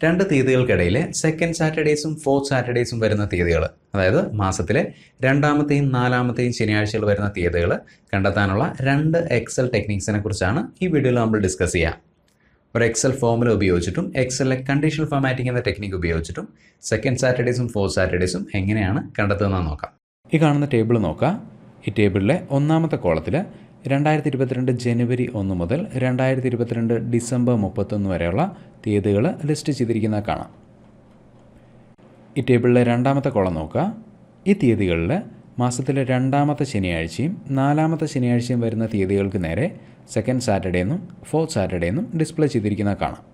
രണ്ട് തീയതികൾക്കിടയിലെ സെക്കൻഡ് സാറ്റർഡേസും ഫോർത്ത് സാറ്റർഡേസും വരുന്ന തീയതികൾ, അതായത് മാസത്തിലെ രണ്ടാമത്തെയും നാലാമത്തെയും ശനിയാഴ്ചകൾ വരുന്ന തീയതികൾ കണ്ടെത്താനുള്ള രണ്ട് എക്സൽ ടെക്നിക്സിനെ കുറിച്ചാണ് ഈ വീഡിയോയിൽ നമ്മൾ ഡിസ്കസ് ചെയ്യുക. ഒരു എക്സൽ ഫോമുല ഉപയോഗിച്ചിട്ടും എക്സലിലെ കണ്ടീഷണൽ ഫോമാറ്റിംഗ് എന്ന ടെക്നിക്ക് ഉപയോഗിച്ചിട്ടും സെക്കൻഡ് സാറ്റർഡേസും ഫോർത്ത് സാറ്റർഡേസും എങ്ങനെയാണ് കണ്ടെത്തുന്നതെന്ന് നോക്കാം. ഈ കാണുന്ന ടേബിൾ നോക്കാം. ഈ ടേബിളിലെ ഒന്നാമത്തെ കോളത്തിൽ 2022 ജനുവരി 1 മുതൽ 2022 ഡിസംബർ 31 വരെയുള്ള തീയതികൾ ലിസ്റ്റ് ചെയ്തിരിക്കുന്നത് കാണാം. ഈ ടേബിളിലെ രണ്ടാമത്തെ കോളം നോക്കുക. ഈ തീയതികളിൽ മാസത്തിലെ രണ്ടാമത്തെ ശനിയാഴ്ചയും നാലാമത്തെ ശനിയാഴ്ചയും വരുന്ന തീയതികൾക്ക് നേരെ സെക്കൻഡ് സാറ്റർഡേ എന്നും ഫോർത്ത് സാറ്റർഡേ എന്നും ഡിസ്പ്ലേ ചെയ്തിരിക്കുന്നത് കാണാം.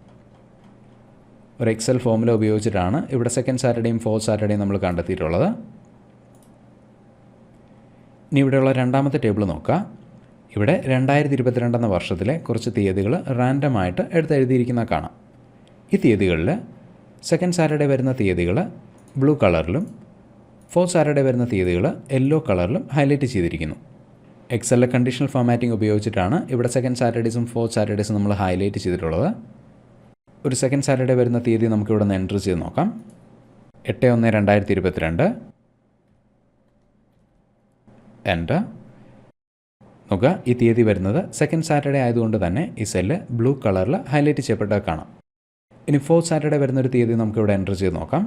ഒരു എക്സൽ ഫോമുല ഉപയോഗിച്ചിട്ടാണ് ഇവിടെ സെക്കൻഡ് സാറ്റർഡേയും ഫോർത്ത് സാറ്റർഡേയും നമ്മൾ കണ്ടെത്തിയിട്ടുള്ളത്. ഇനി ഇവിടെയുള്ള രണ്ടാമത്തെ ടേബിൾ നോക്കുക. ഇവിടെ 2022 എന്ന വർഷത്തിലെ കുറച്ച് തീയതികൾ റാൻഡമായിട്ട് എടുത്തെഴുതിയിരിക്കുന്നത് കാണാം. ഈ തീയതികളിൽ സെക്കൻഡ് സാറ്റർഡേ വരുന്ന തീയതികൾ ബ്ലൂ കളറിലും ഫോർത്ത് സാറ്റർഡേ വരുന്ന തീയതികൾ യെല്ലോ കളറിലും ഹൈലൈറ്റ് ചെയ്തിരിക്കുന്നു. എക്സലിലെ കണ്ടീഷണൽ ഫോമാറ്റിംഗ് ഉപയോഗിച്ചിട്ടാണ് ഇവിടെ സെക്കൻഡ് സാറ്റർഡേസും ഫോർത്ത് സാറ്റർഡേസും നമ്മൾ ഹൈലൈറ്റ് ചെയ്തിട്ടുള്ളത്. ഒരു സെക്കൻഡ് സാറ്റർഡേ വരുന്ന തീയതി നമുക്കിവിടെ നിന്ന് എൻറ്റർ ചെയ്ത് നോക്കാം. 8/1/2022 എൻ്റർ നോക്കുക. ഈ തീയതി വരുന്നത് സെക്കൻഡ് സാറ്റർഡേ ആയതുകൊണ്ട് തന്നെ ഈ സെല്ല് ബ്ലൂ കളറിൽ ഹൈലൈറ്റ് ചെയ്യപ്പെട്ടത് കാണാം. ഇനി ഫോർത്ത് സാറ്റർഡേ വരുന്നൊരു തീയതി നമുക്കിവിടെ എൻറ്റർ ചെയ്ത് നോക്കാം.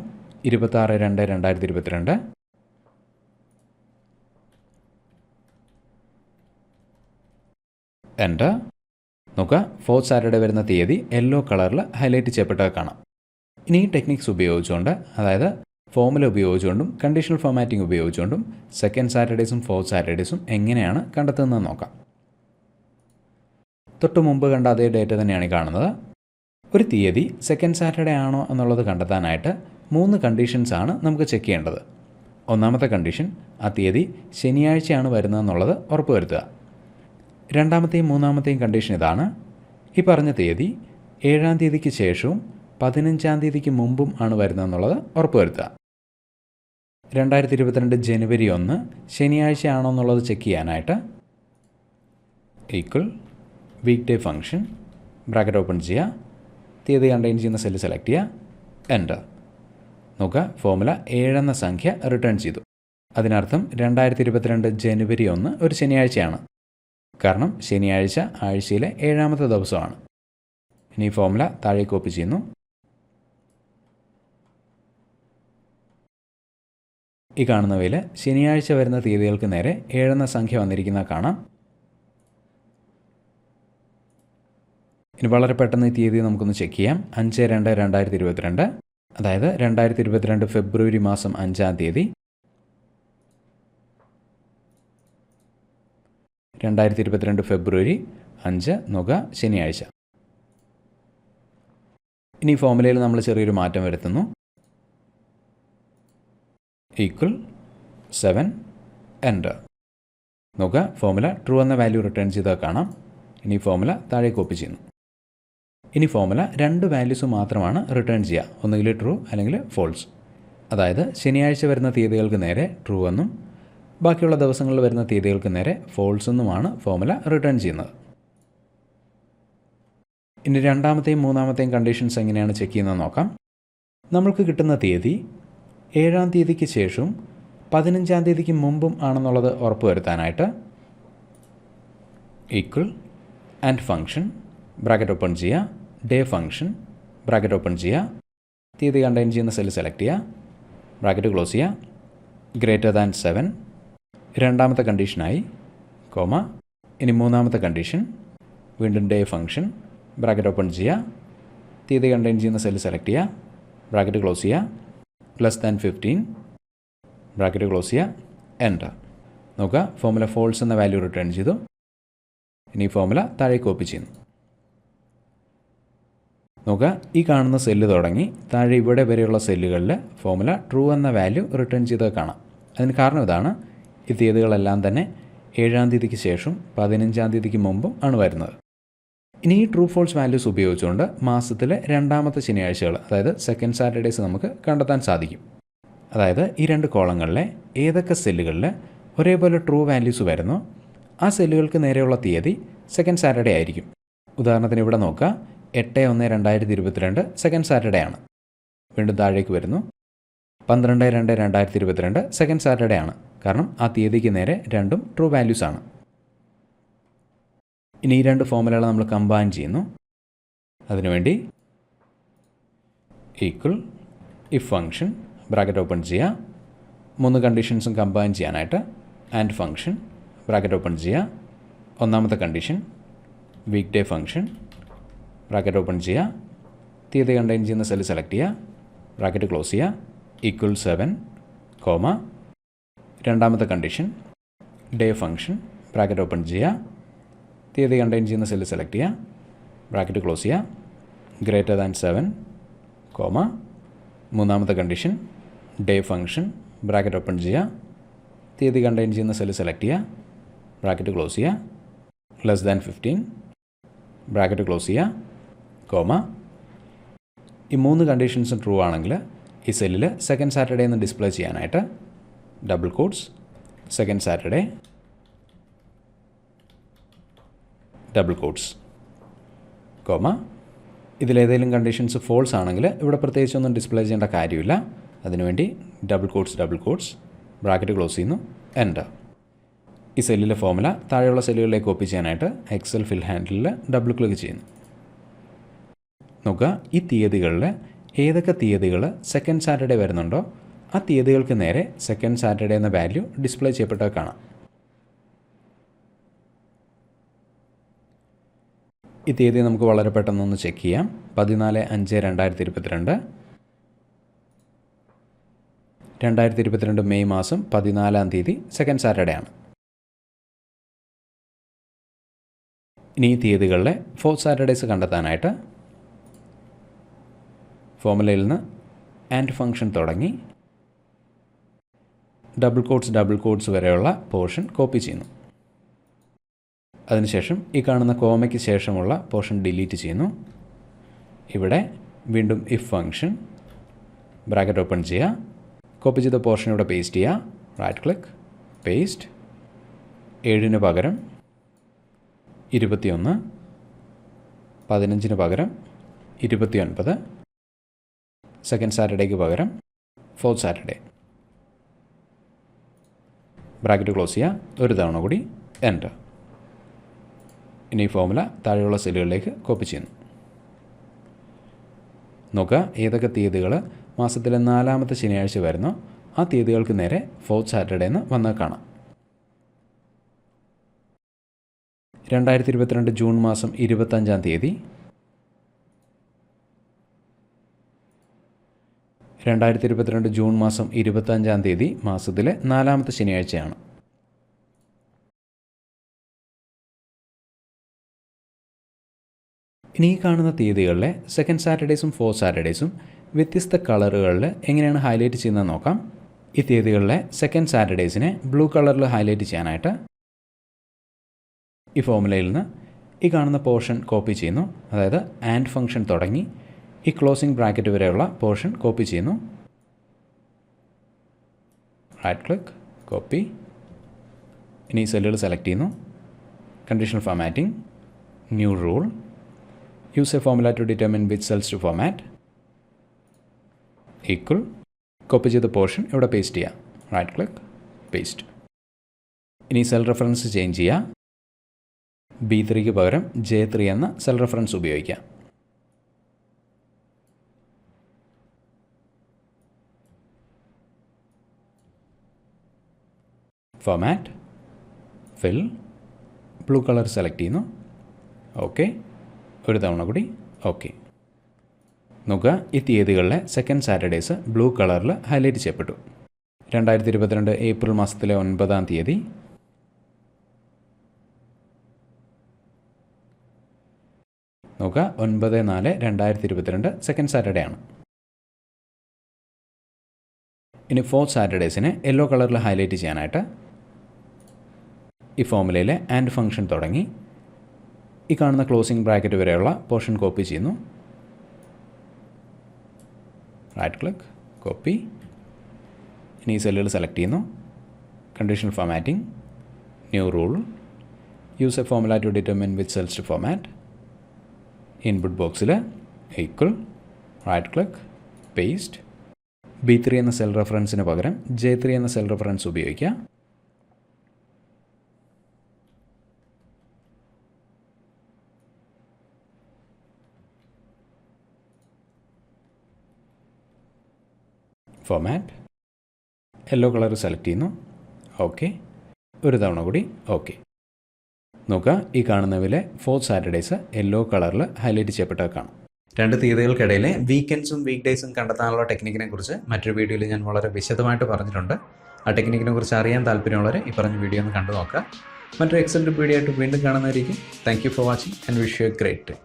26/2/2022 എൻ്റർ നോക്കുക. ഫോർത്ത് സാറ്റർഡേ വരുന്ന തീയതി യെല്ലോ കളറിൽ ഹൈലൈറ്റ് ചെയ്യപ്പെട്ടത് കാണാം. ഇനി ഈ ടെക്നിക്സ് ഉപയോഗിച്ചുകൊണ്ട്, അതായത് ഫോമുല ഉപയോഗിച്ചുകൊണ്ടും കണ്ടീഷണൽ ഫോമാറ്റിംഗ് ഉപയോഗിച്ചുകൊണ്ടും സെക്കൻഡ് സാറ്റർഡേസും ഫോർത്ത് സാറ്റർഡേസും എങ്ങനെയാണ് കണ്ടെത്തുന്നത് നോക്കാം. തൊട്ട് മുമ്പ് കണ്ട അതേ ഡേറ്റ തന്നെയാണ് ഈ കാണുന്നത്. ഒരു തീയതി സെക്കൻഡ് സാറ്റർഡേ ആണോ എന്നുള്ളത് കണ്ടെത്താനായിട്ട് 3 കണ്ടീഷൻസാണ് നമുക്ക് ചെക്ക് ചെയ്യേണ്ടത്. ഒന്നാമത്തെ കണ്ടീഷൻ, ആ തീയതി ശനിയാഴ്ചയാണ് വരുന്നതെന്നുള്ളത് ഉറപ്പുവരുത്തുക. രണ്ടാമത്തെയും മൂന്നാമത്തെയും കണ്ടീഷൻ ഇതാണ്. ഈ പറഞ്ഞ തീയതി 7-ാം തീയതിക്ക് ശേഷവും 15-ാം തീയതിക്ക് മുമ്പും ആണ് വരുന്നതെന്നുള്ളത് ഉറപ്പുവരുത്തുക. 2022 ജനുവരി 1 ശനിയാഴ്ച ആണോ എന്നുള്ളത് ചെക്ക് ചെയ്യാനായിട്ട് equal weekday function bracket open ചെയ്യുക, തീയതി കണ്ടെയ്ൻ ചെയ്യുന്ന സെല്ല് സെലക്ട് ചെയ്യുക, എൻ്റർ നോക്കുക. ഫോമുല 7 എന്ന സംഖ്യ റിട്ടേൺ ചെയ്തു. അതിനർത്ഥം 2022 ജനുവരി 1 ഒരു ശനിയാഴ്ചയാണ്. കാരണം ശനിയാഴ്ച ആഴ്ചയിലെ 7ാമത്തെ ദിവസമാണ്. ഇനി ഫോമുല താഴെ കോപ്പി ചെയ്യുന്നു. ഈ കാണുന്നവയിൽ ശനിയാഴ്ച വരുന്ന തീയതികൾക്ക് നേരെ 7 എന്ന സംഖ്യ വന്നിരിക്കുന്നത് കാണാം. ഇനി വളരെ പെട്ടെന്ന് ഈ തീയതി നമുക്കൊന്ന് ചെക്ക് ചെയ്യാം. 5/2/2022, അതായത് 2022 ഫെബ്രുവരി മാസം 5-ാം തീയതി. 2022 ഫെബ്രുവരി 5 നോക്കുക, ശനിയാഴ്ച. ഇനി ഫോമുലയിൽ നമ്മൾ ചെറിയൊരു മാറ്റം വരുത്തുന്നു. ഈക്വൽ 7 എൻ്റർ നോക്കുക. ഫോമുല ട്രൂ എന്ന വാല്യൂ റിട്ടേൺ ചെയ്താൽ കാണാം. ഇനി ഫോമുല താഴെ കോപ്പി ചെയ്യുന്നു. ഇനി ഫോമുല 2 വാല്യൂസ് മാത്രമാണ് റിട്ടേൺ ചെയ്യുക, ഒന്നുകിൽ ട്രൂ അല്ലെങ്കിൽ ഫോൾസ്. അതായത് ശനിയാഴ്ച വരുന്ന തീയതികൾക്ക് നേരെ ട്രൂ എന്നും ബാക്കിയുള്ള ദിവസങ്ങളിൽ വരുന്ന തീയതികൾക്ക് നേരെ ഫോൾസ് എന്നുമാണ് ഫോമുല റിട്ടേൺ ചെയ്യുന്നത്. ഇനി രണ്ടാമത്തെയും മൂന്നാമത്തെയും കണ്ടീഷൻസ് എങ്ങനെയാണ് ചെക്ക് ചെയ്യുന്നത് നോക്കാം. നമ്മൾക്ക് കിട്ടുന്ന തീയതി 7-ാം തീയതിക്ക് ശേഷവും 15-ാം തീയതിക്ക് മുമ്പും ആണെന്നുള്ളത് ഉറപ്പുവരുത്താനായിട്ട് equal and function bracket open ചെയ്യുക, ഡേ ഫംഗ്ഷൻ ബ്രാക്കറ്റ് ഓപ്പൺ ചെയ്യുക, തീയതി കണ്ടെയ്ൻ ചെയ്യുന്ന സെല്ല് സെലക്ട് ചെയ്യുക, ബ്രാക്കറ്റ് ക്ലോസ് ചെയ്യുക, ഗ്രേറ്റർ ദാൻ 7 രണ്ടാമത്തെ കണ്ടീഷനായി, കോമ. ഇനി മൂന്നാമത്തെ കണ്ടീഷൻ, വീണ്ടും ഡേ ഫംഗ്ഷൻ ബ്രാക്കറ്റ് ഓപ്പൺ ചെയ്യുക, തീയതി കണ്ടെയ്ൻ ചെയ്യുന്ന സെല്ല് സെലക്ട് ചെയ്യുക, ബ്രാക്കറ്റ് ക്ലോസ് ചെയ്യുക, >15 ബ്രാക്കറ്റ് ക്ലോസ് ചെയ്യുക, എൻ്റർ നോക്കുക. ഫോമുല ഫോൾസ് എന്ന വാല്യൂ റിട്ടേൺ ചെയ്തു. ഇനി ഫോമുല താഴെ കോപ്പി ചെയ്യുന്നു. നോക്കുക. ഈ കാണുന്ന സെല്ല് തുടങ്ങി താഴെ ഇവിടെ വരെയുള്ള സെല്ലുകളിൽ ഫോമുല ട്രൂ എന്ന വാല്യൂ റിട്ടേൺ ചെയ്തത് കാണാം. അതിന് കാരണം ഇതാണ്. ഈ തീയതികളെല്ലാം തന്നെ 7-ാം തീയതിക്ക് ശേഷം 15-ാം തീയതിക്ക് മുമ്പും ആണ് വരുന്നത്. ഇനി ഈ ട്രൂ ഫോൾസ് വാല്യൂസ് ഉപയോഗിച്ചുകൊണ്ട് മാസത്തിലെ രണ്ടാമത്തെ ശനിയാഴ്ചകൾ, അതായത് സെക്കൻഡ് സാറ്റർഡേസ് നമുക്ക് കണ്ടെത്താൻ സാധിക്കും. അതായത് ഈ 2 കോളങ്ങളിലെ ഏതൊക്കെ സെല്ലുകളിൽ ഒരേപോലെ ട്രൂ വാല്യൂസ് വരുന്നോ ആ സെല്ലുകൾക്ക് നേരെയുള്ള തീയതി സെക്കൻഡ് സാറ്റർഡേ ആയിരിക്കും. ഉദാഹരണത്തിന് ഇവിടെ നോക്കുക, 8/1/2022 സെക്കൻഡ് സാറ്റർഡേ ആണ്. വീണ്ടും താഴേക്ക് വരുന്നു. 12/2/2022 സെക്കൻഡ് സാറ്റർഡേ ആണ്. കാരണം ആ തീയതിക്ക് നേരെ രണ്ടും ട്രൂ വാല്യൂസ് ആണ്. ഇനി ഈ രണ്ട് ഫോമുലകൾ നമ്മൾ കമ്പൈൻ ചെയ്യുന്നു. അതിനുവേണ്ടി equal if function bracket open ചെയ്യുക. 3 കണ്ടീഷൻസും കമ്പൈൻ ചെയ്യാനായിട്ട് ആൻഡ് ഫംഗ്ഷൻ ബ്രാക്കറ്റ് ഓപ്പൺ ചെയ്യുക. ഒന്നാമത്തെ condition weekday function bracket open ചെയ്യുക. തീയതി കണ്ടെയ്ൻ ചെയ്യുന്ന സെല്ല് സെലക്ട് ചെയ്യുക. ബ്രാക്കറ്റ് ക്ലോസ് ചെയ്യുക. ഈക്വൽ 7, രണ്ടാമത്തെ condition day function bracket open ചെയ്യുക. തീയതി കണ്ടെയ്ൻ ചെയ്യുന്ന സെല്ല് സെലക്ട് ചെയ്യുക. ബ്രാക്കറ്റ് ക്ലോസ് ചെയ്യുക. ഗ്രേറ്റർ ദാൻ 7, മൂന്നാമത്തെ condition day function bracket open ചെയ്യുക. തീയതി കണ്ടെയ്ൻ ചെയ്യുന്ന സെല്ല് സെലക്ട് ചെയ്യുക. ബ്രാക്കറ്റ് ക്ലോസ് ചെയ്യുക. ലെസ് ദാൻ 15, ബ്രാക്കറ്റ് ക്ലോസ് ചെയ്യുക, ഈ 3 കണ്ടീഷൻസും ട്രൂ ആണെങ്കിൽ ഈ സെല്ലിൽ സെക്കൻഡ് സാറ്റർഡേ എന്ന് ഡിസ്പ്ലേ ചെയ്യാനായിട്ട് double quotes second Saturday double quotes, ഇതിലേതെങ്കിലും കണ്ടീഷൻസ് ഫോൾസ് ആണെങ്കിൽ ഇവിടെ പ്രത്യേകിച്ചൊന്നും ഡിസ്പ്ലേ ചെയ്യേണ്ട കാര്യമില്ല. അതിനുവേണ്ടി ഡബിൾ കോട്ട്സ് ബ്രാക്കറ്റ് ക്ലോസ് ചെയ്യുന്നു, എൻ്റർ. ഈ സെല്ലിലെ ഫോമുല താഴെയുള്ള സെല്ലുകളിലേക്ക് കോപ്പി ചെയ്യാനായിട്ട് എക്സൽ ഫിൽ ഹാൻഡിലിൽ ഡബിൾ ക്ലിക്ക് ചെയ്യുന്നു. നോക്കുക, ഈ തീയതികളിൽ ഏതൊക്കെ തീയതികൾ സെക്കൻഡ് സാറ്റർഡേ വരുന്നുണ്ടോ ആ തീയതികൾക്ക് നേരെ സെക്കൻഡ് സാറ്റർഡേ എന്ന വാല്യൂ ഡിസ്പ്ലേ ചെയ്യപ്പെട്ടത് കാണാം. ഈ തീയതി നമുക്ക് വളരെ പെട്ടെന്നൊന്ന് ചെക്ക് ചെയ്യാം. 14/5/2022 2022 മെയ് മാസം 14-ാം തീയതി സെക്കൻഡ് സാറ്റർഡേ ആണ്. ഇനി ഈ തീയതികളിലെ ഫോർത്ത് സാറ്റർഡേസ് കണ്ടെത്താനായിട്ട് ഫോമുലയിൽ നിന്ന് ആൻഡ് ഫംഗ്ഷൻ തുടങ്ങി ഡബിൾ കോട്ട്സ് വരെയുള്ള പോർഷൻ കോപ്പി ചെയ്യുന്നു. അതിനുശേഷം ഈ കാണുന്ന കോമയ്ക്ക് ശേഷമുള്ള പോർഷൻ ഡിലീറ്റ് ചെയ്യുന്നു. ഇവിടെ വീണ്ടും ഇഫ് ഫംഗ്ഷൻ ബ്രാക്കറ്റ് ഓപ്പൺ ചെയ്യുക. കോപ്പി ചെയ്ത പോർഷൻ ഇവിടെ പേസ്റ്റ് ചെയ്യുക. Right click paste. 7 പകരം 21, 15 പകരം 29, സെക്കൻഡ് സാറ്റർഡേക്ക് പകരം ഫോർത്ത് സാറ്റർഡേ. ബ്രാക്കറ്റ് ക്ലോസ് ചെയ്യുക. ഒരു തവണ കൂടി എൻ്റർ. ഇനി ഈ ഫോമുല താഴെയുള്ള സെല്ലുകളിലേക്ക് കോപ്പി ചെയ്യുന്നു. നോക്കുക, ഏതൊക്കെ തീയതികൾ മാസത്തിലെ 4-ാമത്തെ ശനിയാഴ്ച വരുന്നോ ആ തീയതികൾക്ക് നേരെ ഫോർത്ത് സാറ്റർഡേ എന്ന് വന്ന് കാണാം. 2022 ജൂൺ മാസം 25-ാം തീയതി, 2022 ജൂൺ മാസം 25-ാം തീയതി മാസത്തിലെ 4-ാമത്തെ ശനിയാഴ്ചയാണ്. ഇനി ഈ കാണുന്ന തീയതികളിലെ സെക്കൻഡ് സാറ്റർഡേസും ഫോർത്ത് സാറ്റർഡേസും വ്യത്യസ്ത കളറുകളിൽ എങ്ങനെയാണ് ഹൈലൈറ്റ് ചെയ്യുന്നത് നോക്കാം. ഈ തീയതികളിലെ സെക്കൻഡ് സാറ്റർഡേസിനെ ബ്ലൂ കളറിൽ ഹൈലൈറ്റ് ചെയ്യാനായിട്ട് ഈ ഫോമുലയിൽ നിന്ന് ഈ കാണുന്ന പോർഷൻ കോപ്പി ചെയ്യുന്നു. അതായത് ആൻഡ് ഫംഗ്ഷൻ തുടങ്ങി ഈ ക്ലോസിംഗ് ബ്രാക്കറ്റ് വരെയുള്ള പോർഷൻ കോപ്പി ചെയ്യുന്നു. Right click copy. ഇനി ഈ സെല്ലുകൾ സെലക്ട് ചെയ്യുന്നു. Conditional formatting, new rule, use a formula to determine which cells to format, equal. Copy ചെയ്ത പോർഷൻ ഇവിടെ പേസ്റ്റ് ചെയ്യുക. Right click paste. ഇനി സെൽ റെഫറൻസ് ചേഞ്ച് ചെയ്യുക. B3ക്ക് പകരം J3 എന്ന സെൽ റെഫറൻസ് ഉപയോഗിക്കാം. Format, fill, blue colour select ചെയ്യുന്നു. ഓക്കെ. ഒരു തവണ കൂടി ഓക്കെ. നോക്കുക, ഈ തീയതികളിലെ സെക്കൻഡ് സാറ്റർഡേസ് ബ്ലൂ കളറിൽ ഹൈലൈറ്റ് ചെയ്യപ്പെട്ടു. 2022 ഏപ്രിൽ മാസത്തിലെ 9-ാം തീയതി, നോക്കുക 9/4/2022 സെക്കൻഡ് സാറ്റർഡേ ആണ്. ഇനി ഫോർത്ത് സാറ്റർഡേസിനെ യെല്ലോ കളറിൽ ഹൈലൈറ്റ് ചെയ്യാനായിട്ട് ഈ ഫോമുലയിലെ ആൻഡ് ഫംഗ്ഷൻ തുടങ്ങി ഈ കാണുന്ന ക്ലോസിംഗ് ബ്രാക്കറ്റ് വരെയുള്ള പോർഷൻ കോപ്പി ചെയ്യുന്നു. Right click copy. ഇനി ഈ സെല്ലുകൾ സെലക്ട് ചെയ്യുന്നു. Conditional formatting, new rule, use a formula to determine which cells to format. Input ബോക്സിൽ equal, right click paste. B3 എന്ന സെൽ റെഫറൻസിന് പകരം J3 എന്ന സെൽ റെഫറൻസ് ഉപയോഗിക്കുക. ഫോമാറ്റ്. യെല്ലോ കളർ സെലക്ട് ചെയ്യുന്നു. ഓക്കെ. ഒരു തവണ കൂടി ഓക്കെ. നോക്കുക, ഈ കാണുന്നതിലെ 4 സാറ്റർഡേയ്സ് യെല്ലോ കളറിൽ ഹൈലൈറ്റ് ചെയ്യപ്പെട്ടത് കാണാം. 2 തീയതികൾക്കിടയിലെ വീക്കെൻഡ്സും വീക്ക് ഡേയ്സും കണ്ടെത്താനുള്ള ടെക്നിക്കിനെ കുറിച്ച് മറ്റൊരു വീഡിയോയിൽ ഞാൻ വളരെ വിശദമായിട്ട് പറഞ്ഞിട്ടുണ്ട്. ആ ടെക്നിക്കിനെ കുറിച്ച് അറിയാൻ താല്പര്യമുള്ളവർ ഈ പറഞ്ഞ വീഡിയോ ഒന്ന് കണ്ടു നോക്കുക. മറ്റൊരു എക്സൽ വീഡിയോ ആയിട്ട് വീണ്ടും കാണുന്നതായിരിക്കും. Thank you for watching and wish you a great day.